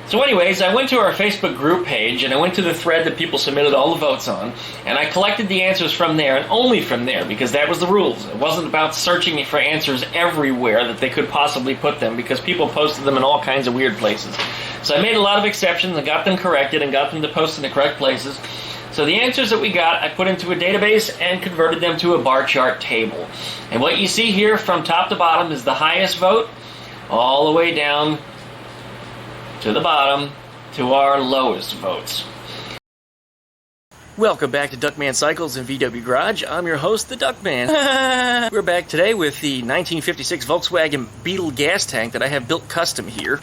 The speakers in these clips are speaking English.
So anyways, I went to our Facebook group page, and I went to the thread that people submitted all the votes on, and I collected the answers from there, and only from there, because that was the rules. It wasn't about searching for answers everywhere that they could possibly put them, because people posted them in all kinds of weird places. So I made a lot of exceptions and got them corrected and got them to post in the correct places. So the answers that we got, I put into a database and converted them to a bar chart table. And what you see here from top to bottom is the highest vote, all the way down to the bottom to our lowest votes. Welcome back to Duckman Cycles and VW Garage. I'm your host, the Duckman. We're back today with the 1956 Volkswagen Beetle gas tank that I have built custom here.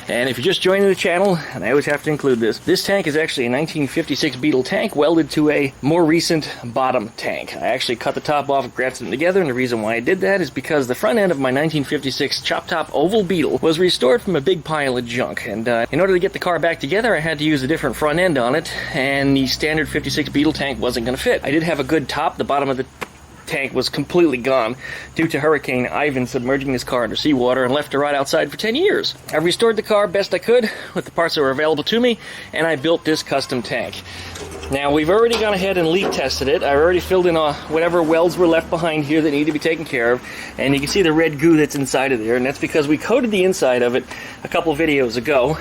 And if you're just joining the channel, and I always have to include this tank is actually a 1956 Beetle tank welded to a more recent bottom tank. I actually cut the top off and grafted them together, and the reason why I did that is because the front end of my 1956 chop-top oval Beetle was restored from a big pile of junk. And in order to get the car back together, I had to use a different front end on it, and the standard 56 Beetle tank wasn't going to fit. I did have a good top. The bottom of the tank was completely gone due to Hurricane Ivan submerging this car under seawater and left it right outside for 10 years. I restored the car best I could with the parts that were available to me, and I built this custom tank. Now, we've already gone ahead and leak tested it. I already filled in whatever welds were left behind here that need to be taken care of, and you can see the red goo that's inside of there, and that's because we coated the inside of it a couple videos ago,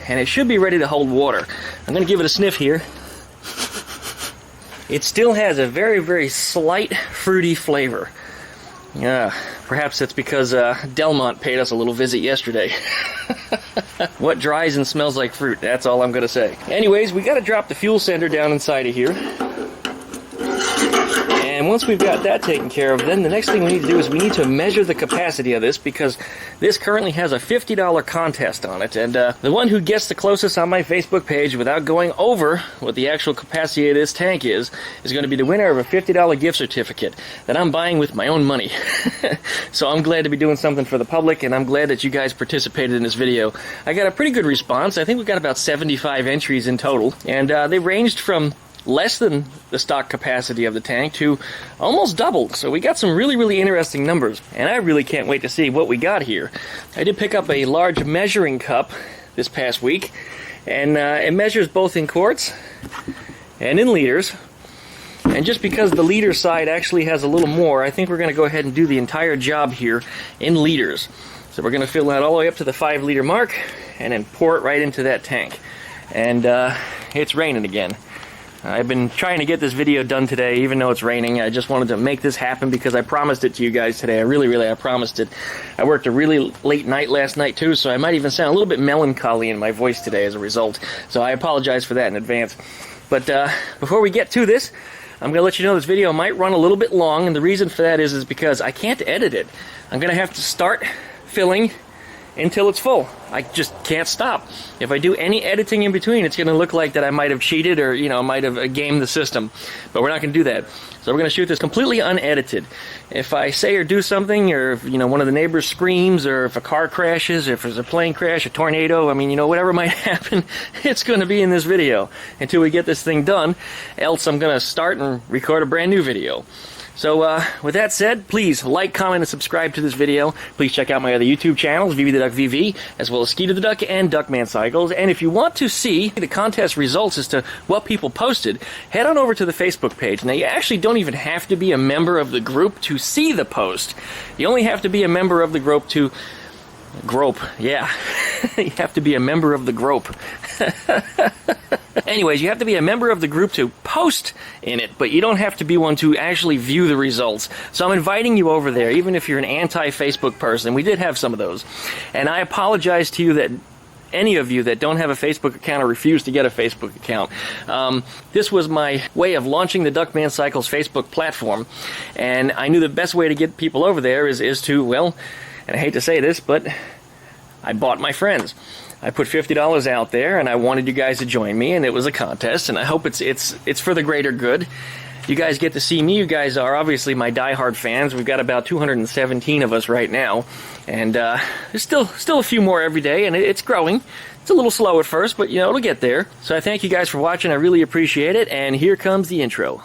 and it should be ready to hold water. I'm going to give it a sniff here. It still has a very, very slight fruity flavor. Perhaps that's because Delmont paid us a little visit yesterday. What dries and smells like fruit? That's all I'm going to say. Anyways, we got to drop the fuel sender down inside of here. And once we've got that taken care of, then the next thing we need to do is we need to measure the capacity of this, because this currently has a $50 contest on it. And the one who gets the closest on my Facebook page without going over what the actual capacity of this tank is going to be the winner of a $50 gift certificate that I'm buying with my own money. So I'm glad to be doing something for the public, and I'm glad that you guys participated in this video. I got a pretty good response. I think we got about 75 entries in total, and they ranged from less than the stock capacity of the tank to almost doubled. So we got some really, really interesting numbers, and I really can't wait to see what we got here. I did pick up a large measuring cup this past week, and it measures both in quarts and in liters. And just because the liter side actually has a little more, I think we're going to go ahead and do the entire job here in liters. So we're going to fill that all the way up to the 5-liter mark and then pour it right into that tank. And it's raining again. I've been trying to get this video done today, even though it's raining. I just wanted to make this happen because I promised it to you guys today. I promised it. I worked a really late night last night, too, so I might even sound a little bit melancholy in my voice today as a result. So I apologize for that in advance. But before we get to this, I'm going to let you know this video might run a little bit long, and the reason for that is because I can't edit it. I'm going to have to start filling until it's full. I just can't stop. If I do any editing in between, it's going to look like that I might have cheated or, might have gamed the system. But we're not going to do that. So we're going to shoot this completely unedited. If I say or do something, or if, one of the neighbors screams, or if a car crashes, or if there's a plane crash, a tornado, whatever might happen, it's going to be in this video until we get this thing done. Else I'm going to start and record a brand new video. So, with that said, please like, comment, and subscribe to this video. Please check out my other YouTube channels, VV the Duck VV, as well as Skeeter the Duck and Duckman Cycles. And if you want to see the contest results as to what people posted, head on over to the Facebook page. Now, you actually don't even have to be a member of the group to see the post. You only have to be a member of the group to... Grope, yeah. You have to be a member of the grope. Anyways, you have to be a member of the group to post in it, but you don't have to be one to actually view the results. So I'm inviting you over there, even if you're an anti-Facebook person. We did have some of those. And I apologize to you that any of you that don't have a Facebook account or refuse to get a Facebook account. This was my way of launching the Duckman Cycles Facebook platform, and I knew the best way to get people over there is to, well, and I hate to say this, but I bought my friends. I put $50 out there, and I wanted you guys to join me, and it was a contest, and I hope it's for the greater good. You guys get to see me. You guys are obviously my diehard fans. We've got about 217 of us right now, and there's still a few more every day, and it's growing. It's a little slow at first, but it'll get there. So I thank you guys for watching. I really appreciate it, and here comes the intro.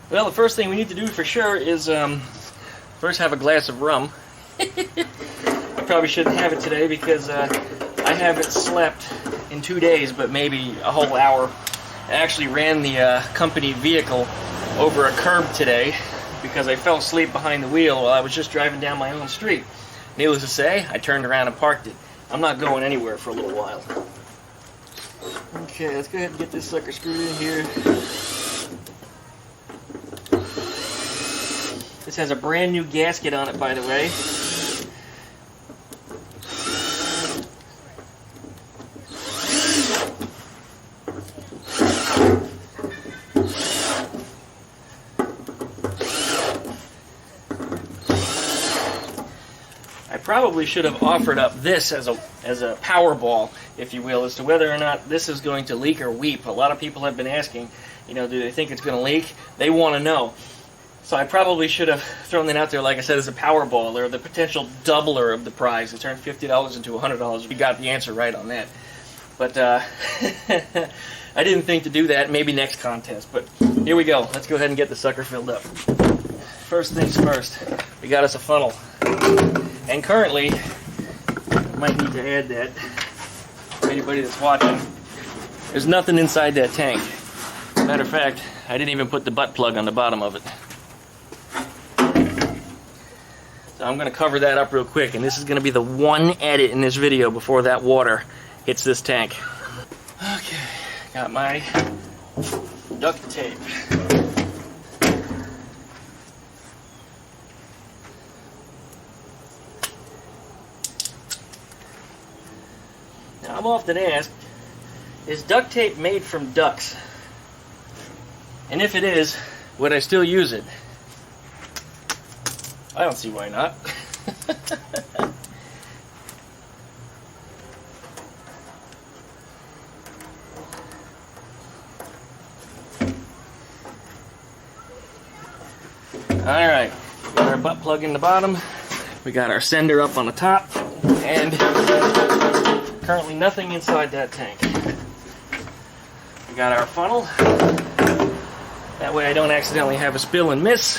Well, the first thing we need to do for sure is first have a glass of rum. I probably shouldn't have it today because I haven't slept in 2 days, but maybe a whole hour. I actually ran the company vehicle over a curb today because I fell asleep behind the wheel while I was just driving down my own street. Needless to say, I turned around and parked it. I'm not going anywhere for a little while. Okay, let's go ahead and get this sucker screwed in here. This has a brand new gasket on it, by the way. I probably should have offered up this as a power ball, if you will, as to whether or not this is going to leak or weep. A lot of people have been asking, you know, do they think it's going to leak? They want to know. So I probably should have thrown that out there, like I said, as a Powerball, or the potential doubler of the prize. It turned $50 into $100 if you got the answer right on that. But I didn't think to do that. Maybe next contest. But here we go. Let's go ahead and get the sucker filled up. First things first, we got us a funnel. And currently, might need to add that for anybody that's watching. There's nothing inside that tank. Matter of fact, I didn't even put the butt plug on the bottom of it. So I'm going to cover that up real quick, and this is going to be the one edit in this video before that water hits this tank. Okay, got my duct tape. Now, I'm often asked, is duct tape made from ducks? And if it is, would I still use it? I don't see why not. Alright, got our butt plug in the bottom, we got our sender up on the top, and currently nothing inside that tank. We got our funnel. That way I don't accidentally have a spill and miss.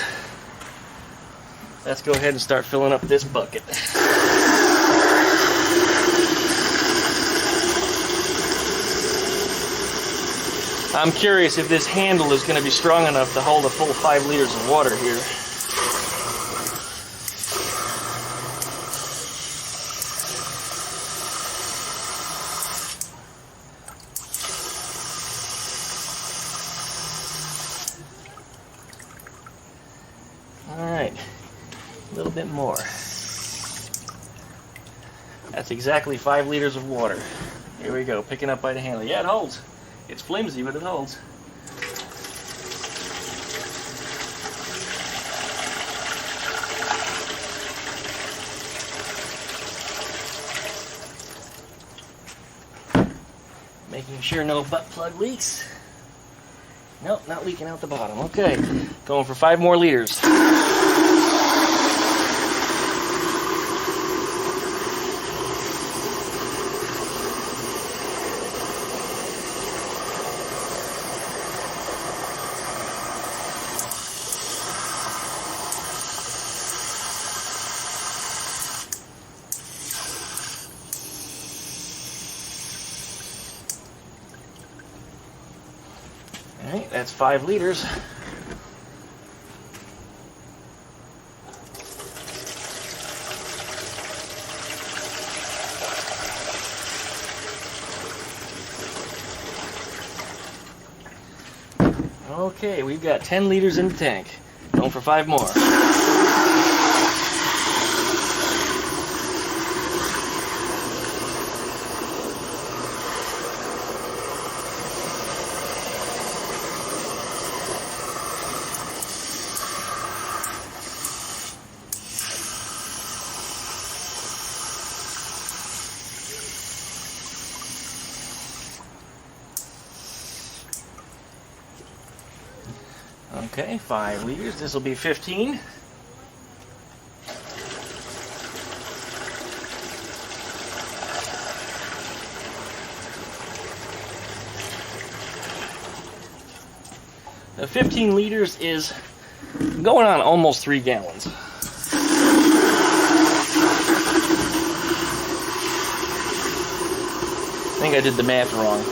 Let's go ahead and start filling up this bucket. I'm curious if this handle is going to be strong enough to hold a full 5 liters of water here. Alright, a little bit more. That's exactly 5 liters of water. Here we go, picking up by the handle. Yeah, it holds. It's flimsy, but it holds. Making sure no butt plug leaks. Nope, not leaking out the bottom. Okay, going for 5 more liters. Alright, that's 5 liters. Okay, we've got 10 liters in the tank. Going for 5 more. Okay, 5 liters. This will be 15. 15 liters is going on almost 3 gallons. I think I did the math wrong.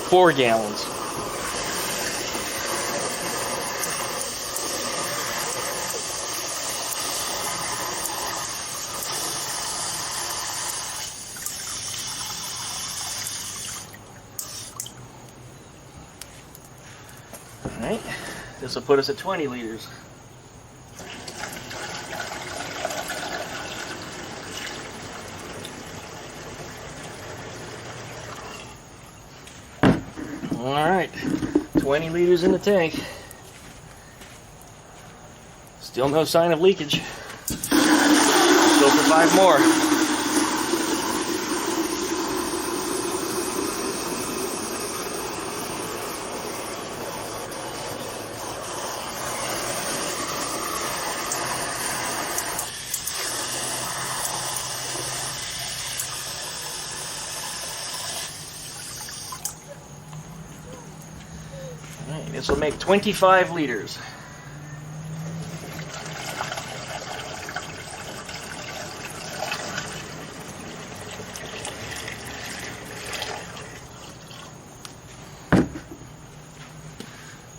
4 gallons. Alright, this will put us at 20 liters. Alright, 20 liters in the tank. Still no sign of leakage. Let's go for 5 more. Alright, this will make 25 liters.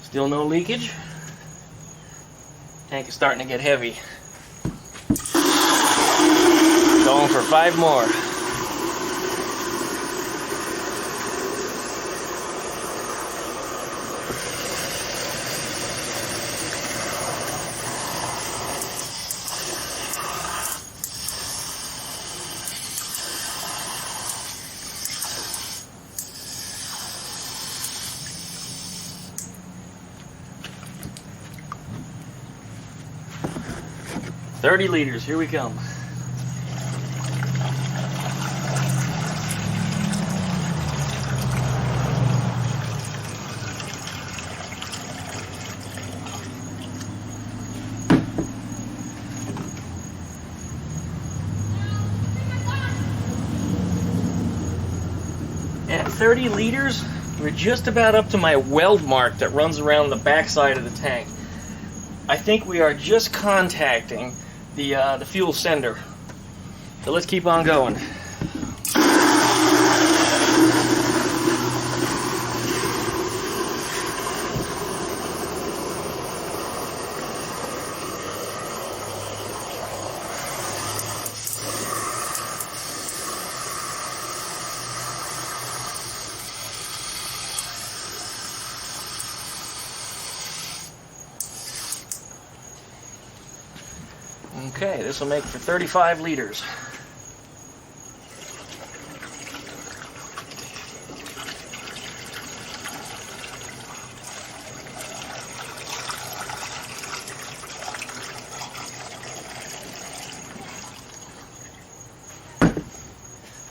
Still no leakage. Tank is starting to get heavy. Going for 5 more. $30 liters, here we come. At 30 liters, we're just about up to my weld mark that runs around the back side of the tank. I think we are just contacting the fuel sender. So let's keep on going. Okay, this will make for 35 liters.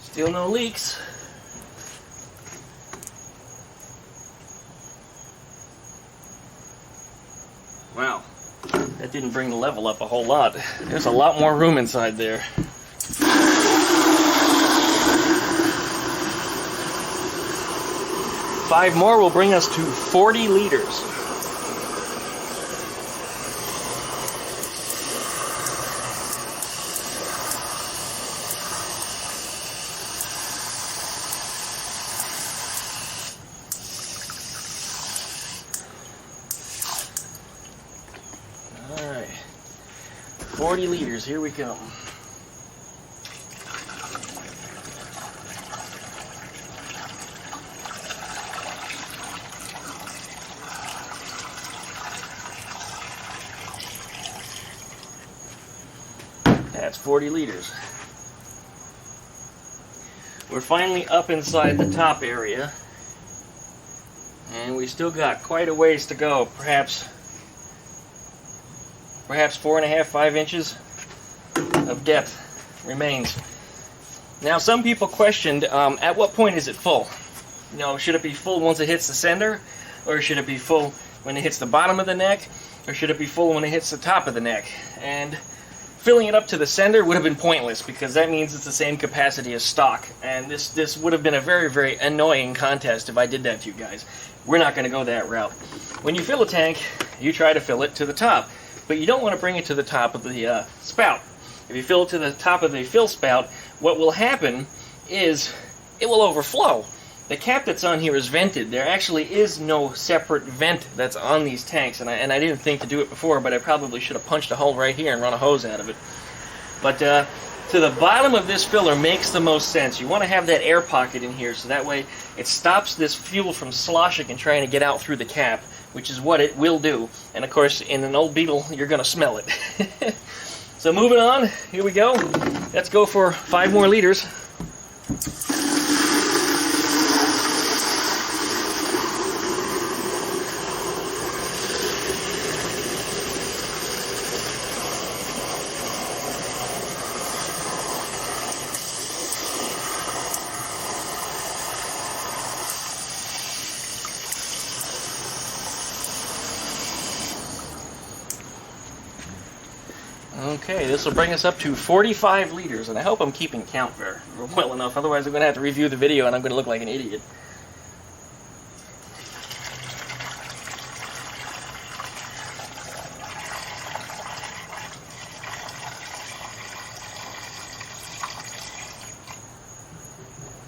Still no leaks. Wow. That didn't bring the level up a whole lot. There's a lot more room inside there. Five more will bring us to 40 liters. All right, 40 liters, here we come. That's 40 liters. We're finally up inside the top area, and we still got quite a ways to go. Perhaps 4.5, 5 inches of depth remains. Now, some people questioned, at what point is it full? You know, should it be full once it hits the center, or should it be full when it hits the bottom of the neck, or should it be full when it hits the top of the neck? And filling it up to the center would have been pointless, because that means it's the same capacity as stock, and this would have been a very, very annoying contest if I did that to you guys. we're not going to go that route. When you fill a tank, you try to fill it to the top, but you don't want to bring it to the top of the spout. If you fill it to the top of the fill spout, what will happen is it will overflow. The cap that's on here is vented. There actually is no separate vent that's on these tanks, and I didn't think to do it before, but I probably should have punched a hole right here and run a hose out of it. But to the bottom of this filler makes the most sense. You want to have that air pocket in here, so that way it stops this fuel from sloshing and trying to get out through the cap, which is what it will do. And of course, in an old Beetle, you're going to smell it. So moving on, here we go. Let's go for 5 more liters. Okay, this will bring us up to 45 liters, and I hope I'm keeping count very well enough, otherwise I'm going to have to review the video and I'm going to look like an idiot.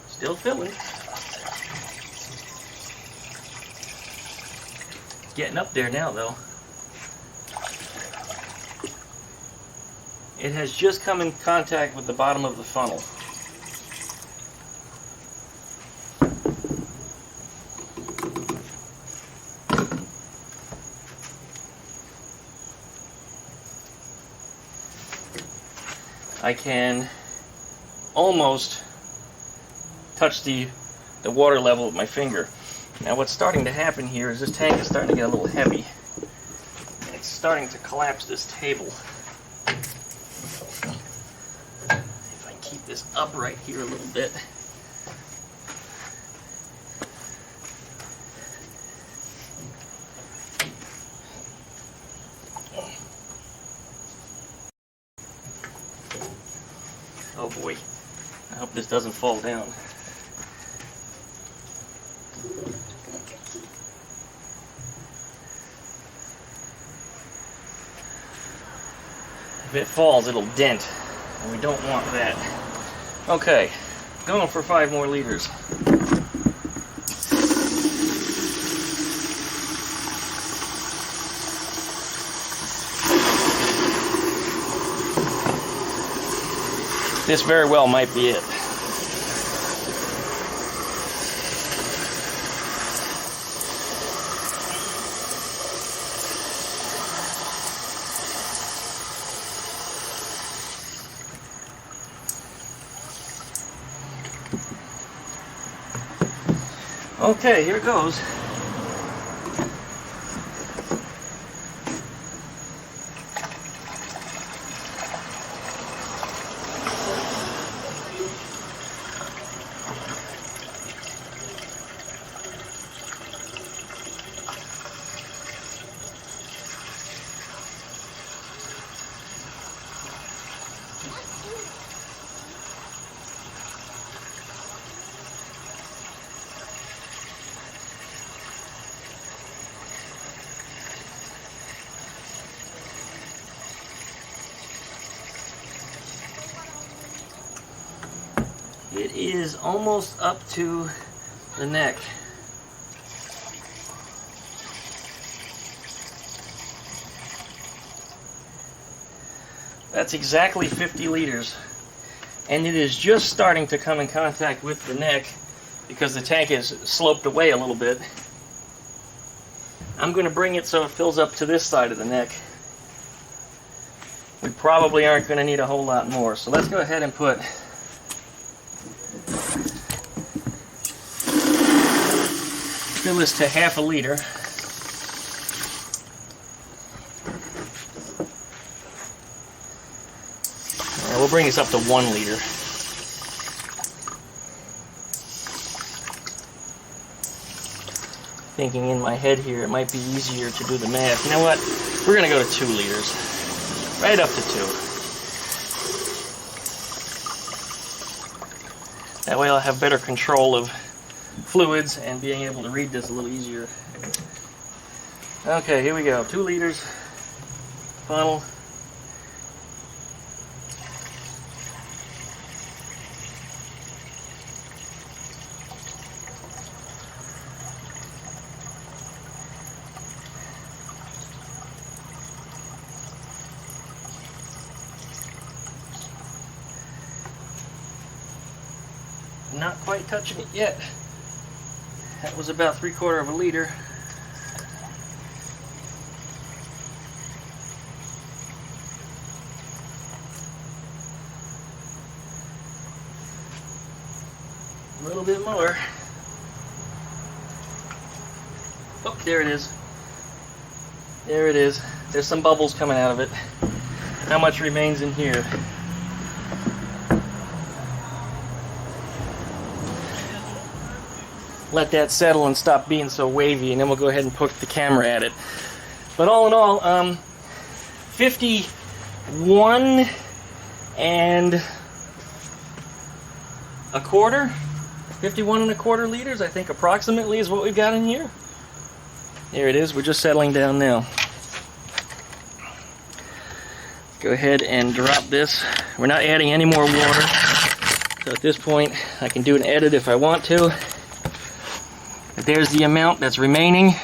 Still filling. Getting up there now, though. It has just come in contact with the bottom of the funnel. I can almost touch the water level with my finger. Now what's starting to happen here is this tank is starting to get a little heavy. And it's starting to collapse this table. If I keep this upright here a little bit. Oh boy, I hope this doesn't fall down. If it falls, it'll dent, and we don't want that. Okay, going for 5 more liters. This very well might be it. Okay, here it goes. It is almost up to the neck. That's exactly 50 liters. And it is just starting to come in contact with the neck because the tank is sloped away a little bit. I'm going to bring it so it fills up to this side of the neck. We probably aren't going to need a whole lot more. So let's go ahead and put fill this to half a liter. And we'll bring this up to 1 liter. Thinking in my head here, it might be easier to do the math. You know what? We're going to go to 2 liters. Right up to 2. That way I'll have better control of fluids and being able to read this a little easier. Okay, here we go. 2 liters funnel. Not quite touching it yet. That was about 3/4 of a liter. A little bit more. Oh, there it is. There it is. There's some bubbles coming out of it. How much remains in here? Let that settle and stop being so wavy, and then we'll go ahead and poke the camera at it. But all in all, 51 and a quarter, 51 and a quarter liters, I think approximately is what we've got in here. There it is. We're just settling down now. Go ahead and drop this. We're not adding any more water, so at this point I can do an edit if I want to. But there's the amount that's remaining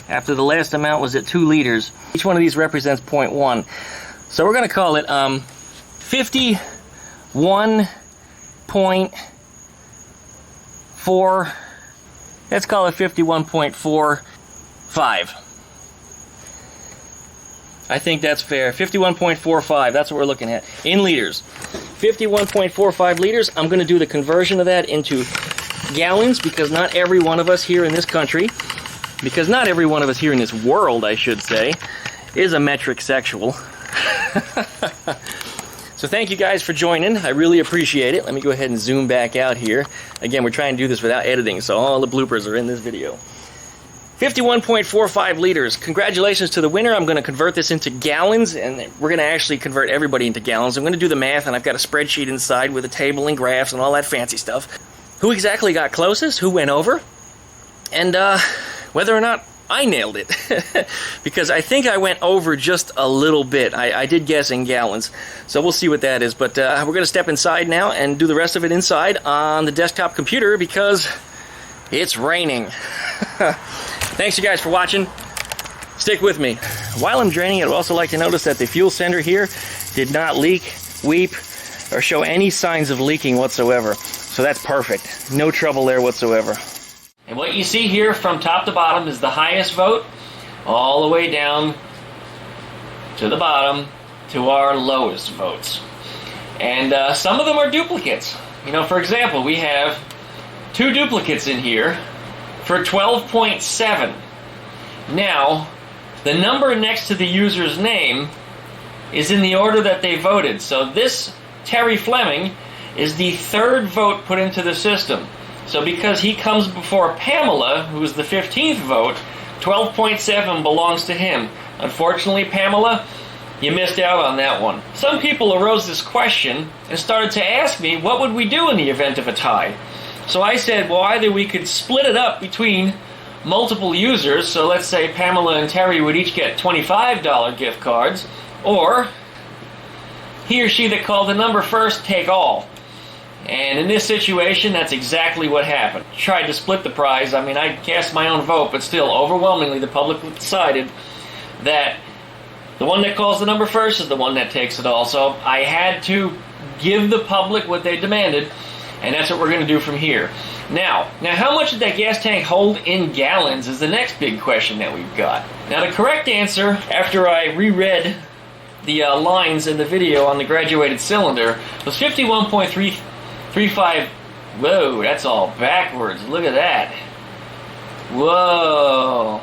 after the last amount was at 2 liters. Each one of these represents 0.1. So we're going to call it 51.4. Let's call it 51.45. I think that's fair. 51.45, that's what we're looking at. In liters. 51.45 liters. I'm going to do the conversion of that into gallons, because not every one of us here in this country, because not every one of us here in this world, I should say, is a metric sexual. So thank you guys for joining. I really appreciate it. Let me go ahead and zoom back out here. Again, we're trying to do this without editing, so all the bloopers are in this video. 51.45 liters. Congratulations to the winner. I'm going to convert this into gallons, and we're going to actually convert everybody into gallons. I'm going to do the math, and I've got a spreadsheet inside with a table and graphs and all that fancy stuff. Who exactly got closest, who went over, and whether or not I nailed it. Because I think I went over just a little bit. I did guess in gallons, so we'll see what that is. But we're going to step inside now and do the rest of it inside on the desktop computer because it's raining. Thanks you guys for watching. Stick with me. While I'm draining, I'd also like to notice that the fuel sender here did not leak, weep, or show any signs of leaking whatsoever. So that's perfect. No trouble there whatsoever. And what you see here from top to bottom is the highest vote all the way down to the bottom to our lowest votes. And some of them are duplicates. You know, for example, we have 2 duplicates in here for 12.7. Now, the number next to the user's name is in the order that they voted. So this Terry Fleming is the 3rd vote put into the system. So because he comes before Pamela, who is the 15th vote, 12.7 belongs to him. Unfortunately, Pamela, you missed out on that one. Some people arose this question and started to ask me, what would we do in the event of a tie? So I said, well, either we could split it up between multiple users, so let's say Pamela and Terry would each get $25 gift cards, or he or she that called the number first take all. And in this situation, that's exactly what happened. Tried to split the prize. I mean, I cast my own vote, but still, overwhelmingly, the public decided that the one that calls the number first is the one that takes it all. So I had to give the public what they demanded, and that's what we're going to do from here. Now, how much did that gas tank hold in gallons is the next big question that we've got. Now, the correct answer, after I reread the lines in the video on the graduated cylinder, was 51.35. Whoa, that's all backwards. Look at that. Whoa.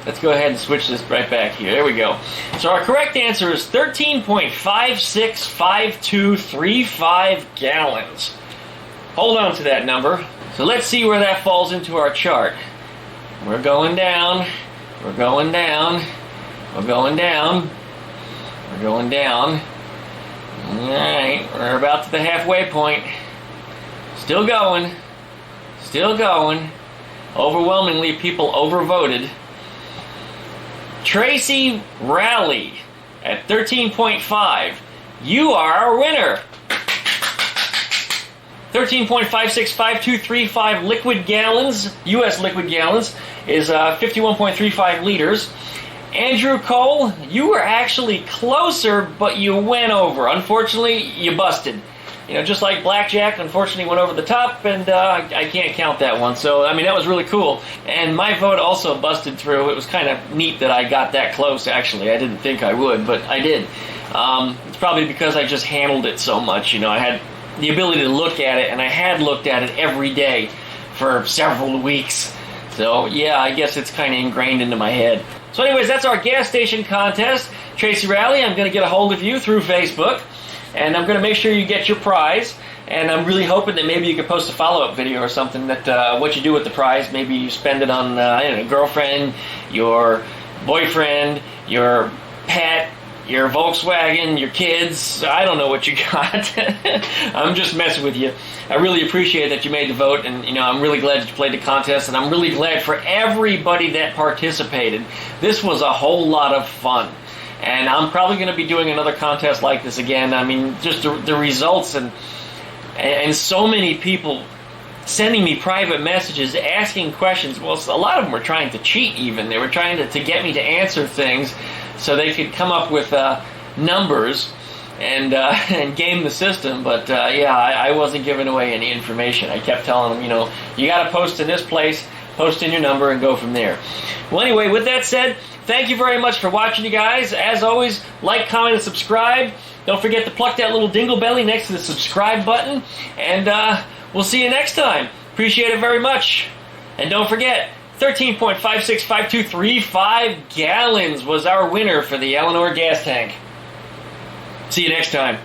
Let's go ahead and switch this right back here. There we go. So our correct answer is 13.565235 gallons. Hold on to that number. So let's see where that falls into our chart. We're going down. We're going down. We're going down. We're going down. Alright, we're about to the halfway point. Still going. Still going. Overwhelmingly, people overvoted. Tracy Rally at 13.5. You are our winner. 13.565235 liquid gallons, U.S. liquid gallons, is 51.35 liters. Andrew Cole, you were actually closer, but you went over. Unfortunately, you busted. You know, just like Blackjack, unfortunately went over the top, and I can't count that one. So, I mean, that was really cool. And my vote also busted through. It was kind of neat that I got that close, actually. I didn't think I would, but I did. It's probably because I just handled it so much. You know, I had the ability to look at it, and I had looked at it every day for several weeks. So, yeah, I guess it's kind of ingrained into my head. So anyways, that's our gas station contest. Tracy Rally, I'm going to get a hold of you through Facebook, and I'm going to make sure you get your prize. And I'm really hoping that maybe you could post a follow-up video or something that what you do with the prize. Maybe you spend it on I don't know, girlfriend, your boyfriend, your pet, your Volkswagen, your kids. I don't know what you got. I'm just messing with you. I really appreciate that you made the vote, and you know, I'm really glad that you played the contest, and I'm really glad for everybody that participated. This was a whole lot of fun, and I'm probably going to be doing another contest like this again. I mean, just the results and so many people sending me private messages, asking questions. Well, a lot of them were trying to cheat even. They were trying to get me to answer things so they could come up with numbers and game the system. But yeah, I wasn't giving away any information. I kept telling them, you know, you got to post in this place, post in your number, and go from there. Well, anyway, with that said, thank you very much for watching, you guys. As always, like, comment, and subscribe. Don't forget to pluck that little dingle belly next to the subscribe button. And we'll see you next time. Appreciate it very much. And don't forget, 13.565235 gallons was our winner for the Eleanore gas tank. See you next time.